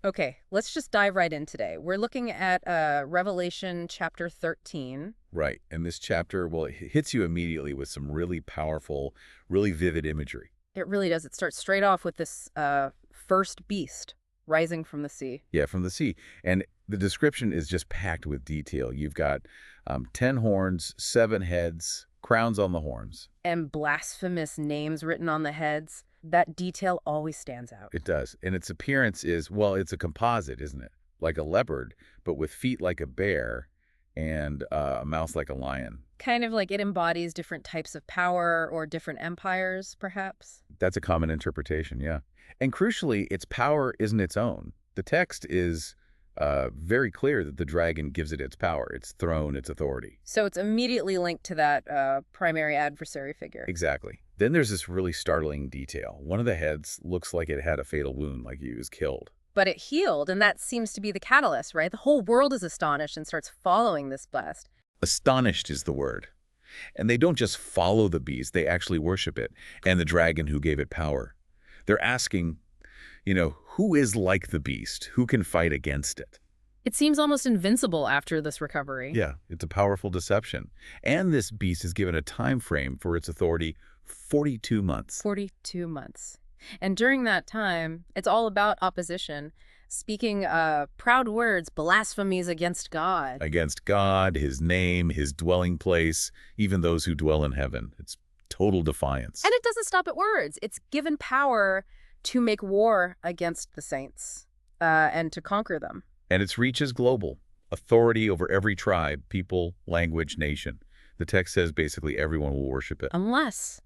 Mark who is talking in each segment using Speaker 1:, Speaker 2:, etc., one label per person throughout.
Speaker 1: Okay, let's just dive right in today. We're looking at Revelation chapter 13.
Speaker 2: Right. And this chapter, well, it hits you immediately with some really powerful, really vivid imagery.
Speaker 1: It really does. It starts straight off with this first beast rising from the sea.
Speaker 2: Yeah, from the sea. And the description is just packed with detail. You've got 10 horns, 7 heads, crowns on the horns.
Speaker 1: And blasphemous names written on the heads. That detail always stands out.
Speaker 2: It does. And its appearance is, well, it's a composite, isn't it? Like a leopard, but with feet like a bear and a mouth like a lion.
Speaker 1: Kind of like it embodies different types of power or different empires, perhaps.
Speaker 2: That's a common interpretation, yeah. And crucially, its power isn't its own. The text is very clear that the dragon gives it its power, its throne, its authority.
Speaker 1: So it's immediately linked to that primary adversary figure.
Speaker 2: Exactly. Then there's this really startling detail. One of the heads looks like it had a fatal wound, like he was killed.
Speaker 1: But it healed, and that seems to be the catalyst, right? The whole world is astonished and starts following this blast.
Speaker 2: Astonished is the word. And they don't just follow the beast, they actually worship it, and the dragon who gave it power. They're asking, who is like the beast? Who can fight against it?
Speaker 1: It seems almost invincible after this recovery.
Speaker 2: Yeah, it's a powerful deception. And this beast is given a time frame for its authority, 42 months.
Speaker 1: 42 months. And during that time, it's all about opposition, speaking proud words, blasphemies against God.
Speaker 2: Against God, his name, his dwelling place, even those who dwell in heaven. It's total defiance.
Speaker 1: And it doesn't stop at words. It's given power to make war against the saints and to conquer them.
Speaker 2: And its reach is global. Authority over every tribe, people, language, nation. The text says basically everyone will worship it.
Speaker 1: Unless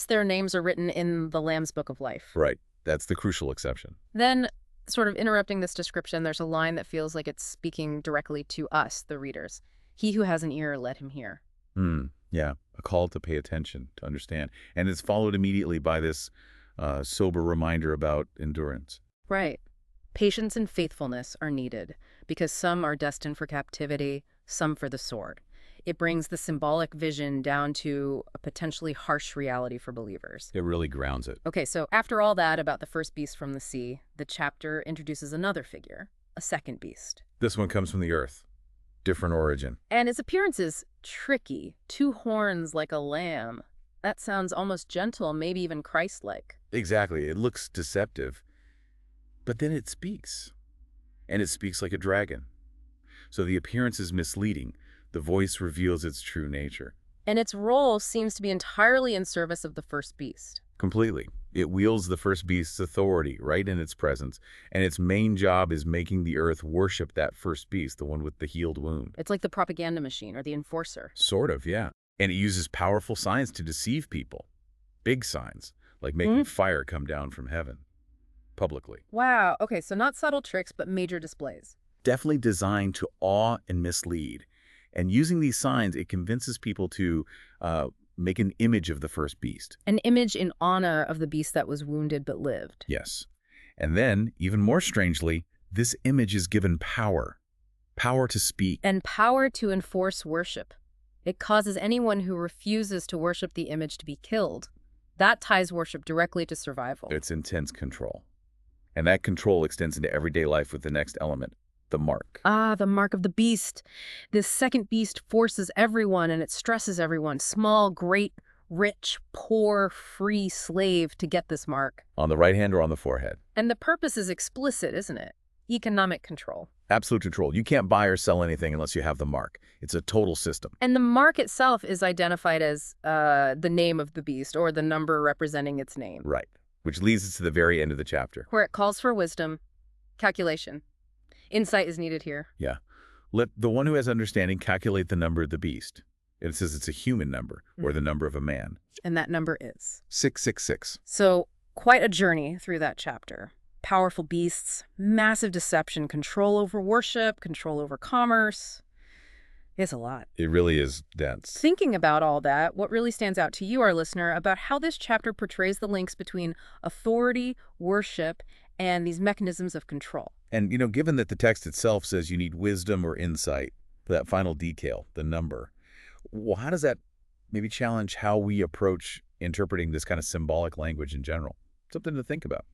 Speaker 1: their names are written in the Lamb's Book of Life.
Speaker 2: Right. That's the crucial exception.
Speaker 1: Then, sort of interrupting this description, there's a line that feels like it's speaking directly to us, the readers. He who has an ear, let him hear.
Speaker 2: Yeah, a call to pay attention, to understand. And it's followed immediately by this sober reminder about endurance.
Speaker 1: Right. Patience and faithfulness are needed because some are destined for captivity, some for the sword. It brings the symbolic vision down to a potentially harsh reality for believers.
Speaker 2: It really grounds it.
Speaker 1: Okay, so after all that about the first beast from the sea, the chapter introduces another figure, a second beast.
Speaker 2: This one comes from the earth. Different origin.
Speaker 1: And its appearance is tricky. 2 horns like a lamb. That sounds almost gentle, maybe even Christ-like.
Speaker 2: Exactly. It looks deceptive. But then it speaks. And it speaks like a dragon. So the appearance is misleading. The voice reveals its true nature.
Speaker 1: And its role seems to be entirely in service of the first beast.
Speaker 2: Completely. It wields the first beast's authority right in its presence, and its main job is making the earth worship that first beast, the one with the healed wound.
Speaker 1: It's like the propaganda machine or the enforcer.
Speaker 2: Sort of, yeah. And it uses powerful signs to deceive people. Big signs, like making fire come down from heaven. Publicly.
Speaker 1: Wow, okay, so not subtle tricks, but major displays.
Speaker 2: Definitely designed to awe and mislead. And using these signs, it convinces people to make an image of the first beast.
Speaker 1: An image in honor of the beast that was wounded but lived.
Speaker 2: Yes. And then, even more strangely, this image is given power. Power to speak.
Speaker 1: And power to enforce worship. It causes anyone who refuses to worship the image to be killed. That ties worship directly to survival.
Speaker 2: It's intense control. And that control extends into everyday life with the next element, the mark.
Speaker 1: Ah, the mark of the beast. This second beast forces everyone and it stresses everyone, small, great, rich, poor, free, slave, to get this mark.
Speaker 2: On the right hand or on the forehead.
Speaker 1: And the purpose is explicit, isn't it? Economic control.
Speaker 2: Absolute control. You can't buy or sell anything unless you have the mark. It's a total system.
Speaker 1: And the mark itself is identified as the name of the beast or the number representing its name.
Speaker 2: Right. Which leads us to the very end of the chapter.
Speaker 1: Where it calls for wisdom, calculation. Insight is needed here.
Speaker 2: Yeah. Let the one who has understanding calculate the number of the beast. It says it's a human number, or the number of a man.
Speaker 1: And that number is?
Speaker 2: 666.
Speaker 1: So, quite a journey through that chapter. Powerful beasts, massive deception, control over worship, control over commerce. It's a lot.
Speaker 2: It really is dense.
Speaker 1: Thinking about all that, what really stands out to you, our listener, about how this chapter portrays the links between authority, worship, and these mechanisms of control?
Speaker 2: And, given that the text itself says you need wisdom or insight for that final detail, the number, well, how does that maybe challenge how we approach interpreting this kind of symbolic language in general? Something to think about.